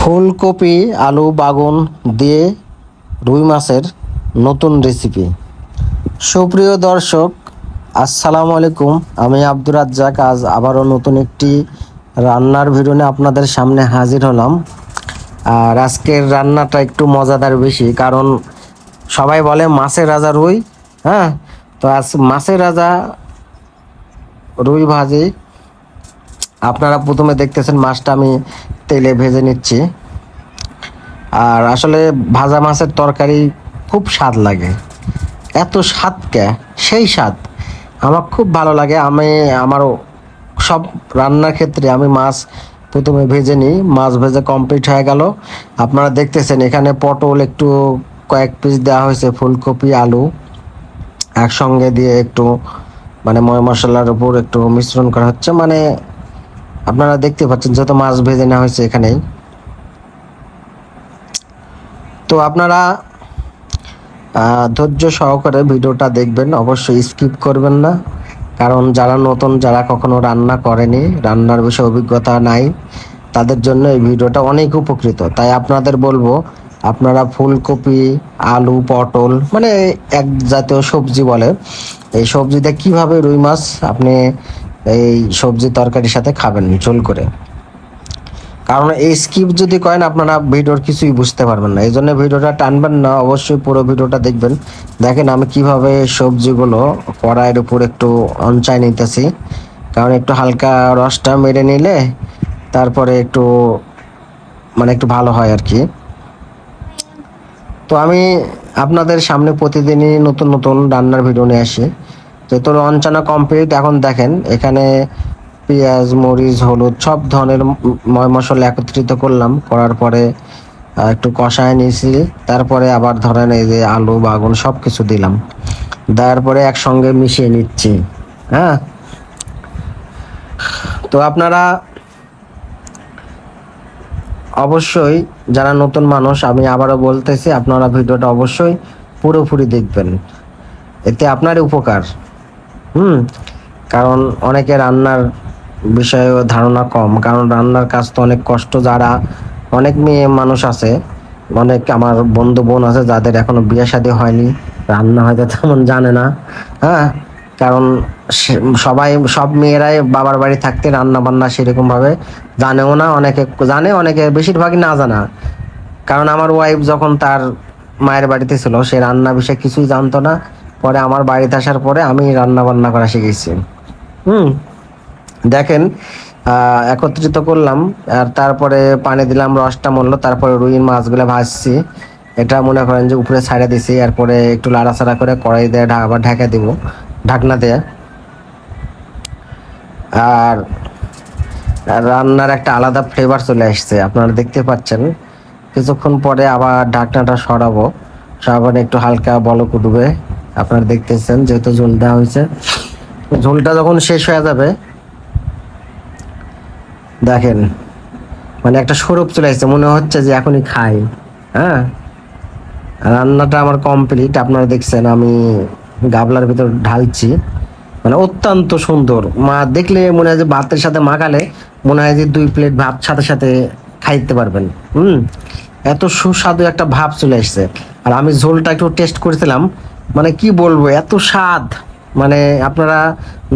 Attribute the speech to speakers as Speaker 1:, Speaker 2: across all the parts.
Speaker 1: ফুলকপি আলু বাগুন দিয়ে রুই মাছের নতুন রেসিপি। সুপ্রিয় দর্শক, আসসালামু আলাইকুম। আমি আব্দুর রাজ্জাক আজ আবারও নতুন একটি রান্নার ভিডিও নিয়ে আপনাদের সামনে হাজির হলাম। আর আজকের রান্নাটা একটু মজাদার বেশি, কারণ সবাই বলে মাছের রাজা রুই। হ্যাঁ, তো আজ মাছের রাজা রুই ভাজি। আপনারা প্রথমে দেখতেছেন মাছটা আমি তেলে ভেজে নিচ্ছি। আর আসলে ভাজা মাছের তরকারি খুব স্বাদ লাগে। এত স্বাদ কে, সেই স্বাদ আমার খুব ভালো লাগে। আমারও সব রান্নার ক্ষেত্রে আমি মাছ প্রথমে ভেজে নিই। মাছ ভেজে কমপ্লিট হয়ে গেল। আপনারা দেখতেছেন এখানে পটল একটু কয়েক পিস দেওয়া হয়েছে, ফুলকপি আলু একসঙ্গে দিয়ে একটু ময় মশলার উপর একটু মিশ্রণ করা হচ্ছে। আপনারা দেখতে পাচ্ছেন যত মাছ ভেজে নেওয়া হয়েছে এখানেই। তো আপনারা ধৈর্য সহকারে ভিডিওটা দেখবেন, অবশ্যই স্কিপ করবেন না। কারণ যারা নতুন, যারা কখনো রান্না করেনি, রান্নার বিষয়ে অভিজ্ঞতা নাই, তাদের জন্য এই ভিডিওটা অনেক উপকৃত। তাই আপনাদের বলবো, আপনারা ফুলকপি আলু পটল এক জাতীয় সবজি বলে, এই সবজিটা কিভাবে রুই মাছ আপনি এই সবজি তরকারির সাথে খাবেন ঝোল করে। কারণ এই স্কিপ যদি করেন আপনারা ভিডিওর কিছুই বুঝতে পারবেন না। এই জন্য ভিডিওটা টানবেন না, অবশ্যই পুরো ভিডিওটা দেখবেন। দেখেন আমি কিভাবে সবজিগুলো কড়াইয়ের উপর একটু অনচাই নিতেছি, কারণ একটু হালকা রসটা মেরে নিলে তারপরে একটু একটু ভালো হয় আর কি। তো আমি আপনাদের সামনে প্রতিদিনই নতুন নতুন রান্নার ভিডিও নিয়ে আসি। যেহেতু অনচানা কমপ্লিট, এখন দেখেন এখানে পেঁয়াজ মরিচ হলুদ সব ধরনের ময় মশলা একত্রিত করলাম, করার পরে একটু কষায় নিয়েছি। তারপরে আবার ধরেন এই যে আলু বাগুন সব কিছু দিলাম, দেওয়ার পরে একসঙ্গে মিশিয়ে নিচ্ছি। হ্যাঁ, তো আপনারা অবশ্যই যারা নতুন মানুষ, আমি আবারও বলতেছি, আপনারা ভিডিওটা অবশ্যই পুরোপুরি দেখবেন, এতে আপনারই উপকার। কারণ অনেকে রান্নার বিষয়ে ধারণা কম, কারণ রান্নার কাজ তো অনেক কষ্ট। যারা অনেক মেয়ে মানুষ আছে, অনেক আমার বন্ধু বোন আছে যাদের এখনো বিয়ে শাদী হয়নি, রান্না হয়তো তেমন জানে না। হ্যাঁ, কারণ সব মেয়েরাই বাবার বাড়ি থাকতে রান্না বান্না সেরকম ভাবে জানেও না। অনেকে জানে, অনেকে বেশিরভাগই না জানা। কারণ আমার ওয়াইফ যখন তার মায়ের বাড়িতে ছিল, সে রান্না বিষয়ে কিছুই জানতো না। পরে আমার বাড়িতে আসার পরে আমি রান্না বান্না করা শিখেছি। দেখেন একত্রিত করলাম, আর তারপরে পানি দিলাম, রসটা মরলো, তারপরে রুই মাছগুলো ভাজছি। এটা মনে করেন যে উপরে ছাইড়া দিছি, এরপরে একটু লাড়াচাড়া করে কড়াই দিয়ে আবার ঢাকা দিব, ঢাকনা দিয়ে। আর রান্নার একটা আলাদা ফ্লেভার চলে আসছে, আপনারা দেখতে পাচ্ছেন। কিছুক্ষণ পরে আবার ঢাকনাটা সরাবো, সরাবার একটু হালকা বলক উঠবে। আপনারা দেখতেছেন যেহেতু ঝোল দেওয়া হয়েছে, ঝোলটা যখন শেষ হয়ে যাবে দেখেন একটা সরুপ চলে আসছে, মনে হচ্ছে যে এখনই খাই। হ্যাঁ, রান্নাটা আমার কমপ্লিট। আপনারা দেখছেন আমি গাবলার ভিতর ঢালছি, অত্যন্ত সুন্দর। মা দেখলে মনে হয় যে ভাতের সাথে মাখালে মনে হয় যে 2 প্লেট ভাত সাথে সাথে খাইতে পারবেন। এত সুস্বাদু একটা ভাব চলে আসছে। আর আমি ঝোলটা একটু টেস্ট করেছিলাম, কি বলবো, এত স্বাদ, আপনারা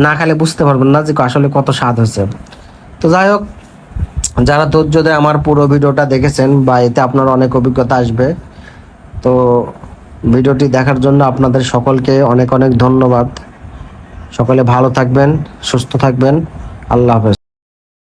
Speaker 1: না খেলে বুঝতে পারবেন না যে আসলে কত স্বাদ হয়েছে। তো যাই হোক, যারা ধৈর্য ধরে আমার পুরো ভিডিওটা দেখেছেন, বা এতে আপনার অনেক অভিজ্ঞতা আসবে। তো ভিডিওটি দেখার জন্য আপনাদের সকলকে অনেক অনেক ধন্যবাদ। সকলে ভালো থাকবেন, সুস্থ থাকবেন। আল্লাহ হাফেজ।